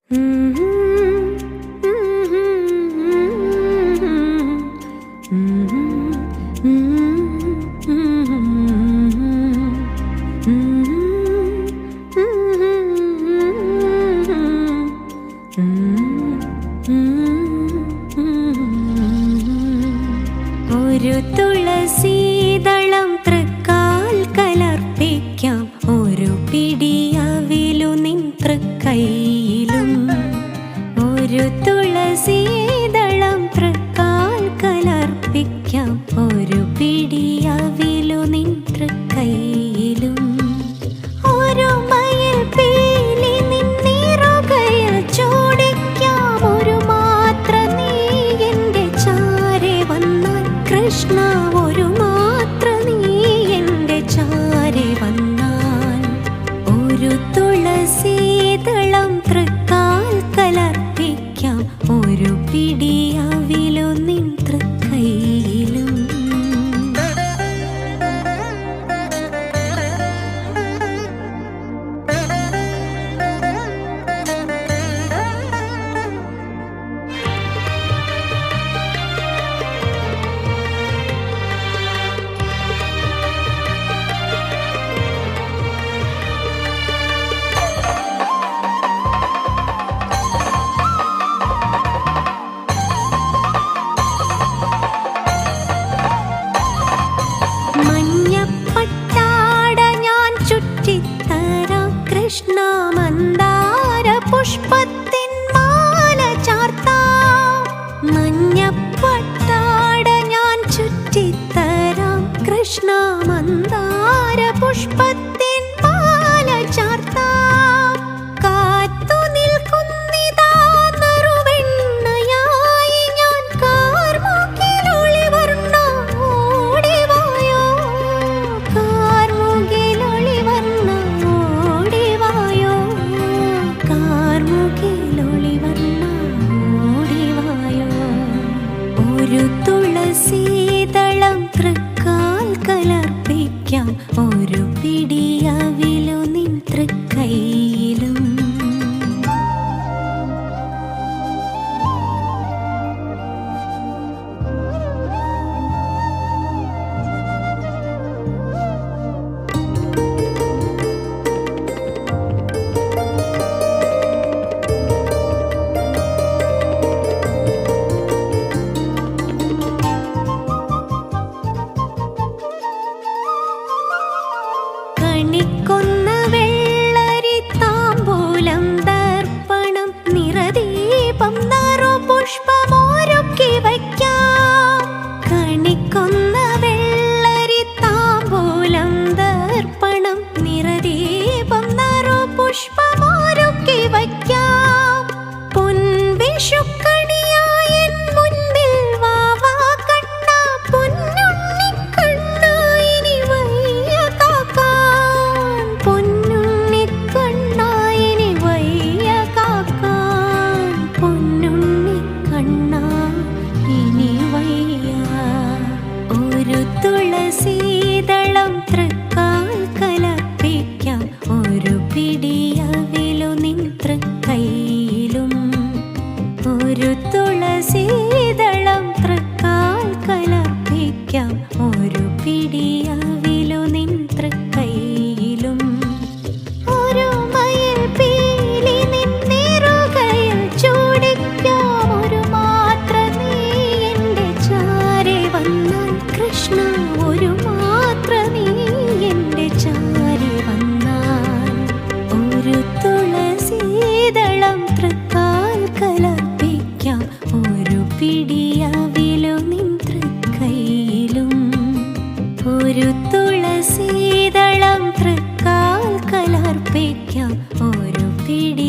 ഒരു തുളസീദളം തൃക്കാൽ കലർപ്പിക്കാം, ഒരു പിടിയവിലു നിൻ തൃക്കൈയിലും. ഒരു തുളസീദളം തൃക്കാൽ കലർപ്പിക്കാം, ഒരു പിടിയവിലു നിൻ തൃക്കൈയിലും. ഒരു മയിൽ പീലി നിന്നിറുകയിൽ ചൂടിക്കാം, ഒരു മാത്ര നീ എൻ്റെ ചാരെ വന്നാൽ കൃഷ്ണ, ഒരു മാത്ര നീ എൻ്റെ ചാരെ വന്നാൽ. ഒരു തുളസീദളം തൃക്കാൽ കലർപ്പിക്കാം, ഒരു പിടിയവിലു നിൻ തൃക്കൈയിലും. മഞ്ഞപ്പട്ടാട ഞാൻ ചുറ്റിത്തരാം കൃഷ്ണ, മന്ദാര പുഷ്പത്തിൻ മാല ചാർത്താം. മഞ്ഞപ്പട്ടാട ഞാൻ ചുറ്റിത്തരാം കൃഷ്ണ, മന്ദാര പുഷ്പത്തിൻ മാല ചാർത്താം. കാത്തു നിൽക്കുന്നിതാ നറുവെണ്ണയായി ഞാൻ, കാർമുകിലൊളിവർണ്ണ ഓടിവായോ, കാർമുകിലൊളിവർണ്ണ ഓടിവായോ, കാർമുകിലൊളിവർണ്ണ ഓടിവായോ. ഒരു തുളസീദളം തൃക്കാൽ കലർപ്പിക്കാം, ഒരു പിടിയവിലു നിൻ തൃക്കൈയിലും. കണിക്കൊന്ന വെള്ളരി താമ്പൂലം ദർപ്പണം നിറദീപം നറുപുഷ്പമൊരുക്കി വയ്ക്കാം. കണിക്കൊന്ന വെള്ളരി താമ്പൂലം ദർപ്പണം നിറദീപം നറുപുഷ്പമൊരുക്കി വയ്ക്കാം. പൊൻവിഷുക്കണിയായ എൻ മുൻപിൽ വാ വാ കണ്ണ, പൊന്നുണ്ണിക്കണ്ണ ഇനി വയ്യ കാക്കാൻ, പൊന്നുണ്ണിക്കണ്ണ ഇനി വയ്യ കാക്കാൻ, പൊന്നുണ്ണിക്കണ്ണ ഇനി വയ്യ. ഒരു തുളസീദളം തൃക്കാൽ കലർപ്പിക്കാം, ഒരു പിടിയവിലു നിൻ തൃക്കൈയിലും. ഒരു തുളസീദളം തൃക്കാൽ കലർപ്പിക്കാം, ഒരു പിടിയവിലു നിൻ തൃക്കൈയിലും. ഒരു മയിൽ പീലി നിന്നിറുകയിൽ ചൂടിക്കാം, ഒരു മാത്ര നീ എൻ്റെ ചാരെ വന്നാൽ കൃഷ്ണ, ഒരു മാത്ര നീ എൻ്റെ ചാരെ വന്നാൽ. ഒരു തുളസീദളം തൃക്കാൽ കലർപ്പിക്കാം, ഒരു പിടിയവിലു നിൻ തൃക്കൈയിലും. ഒരു തുളസീദളം തൃക്കാൽ കലർപ്പിക്കാം, ഒരു പിടി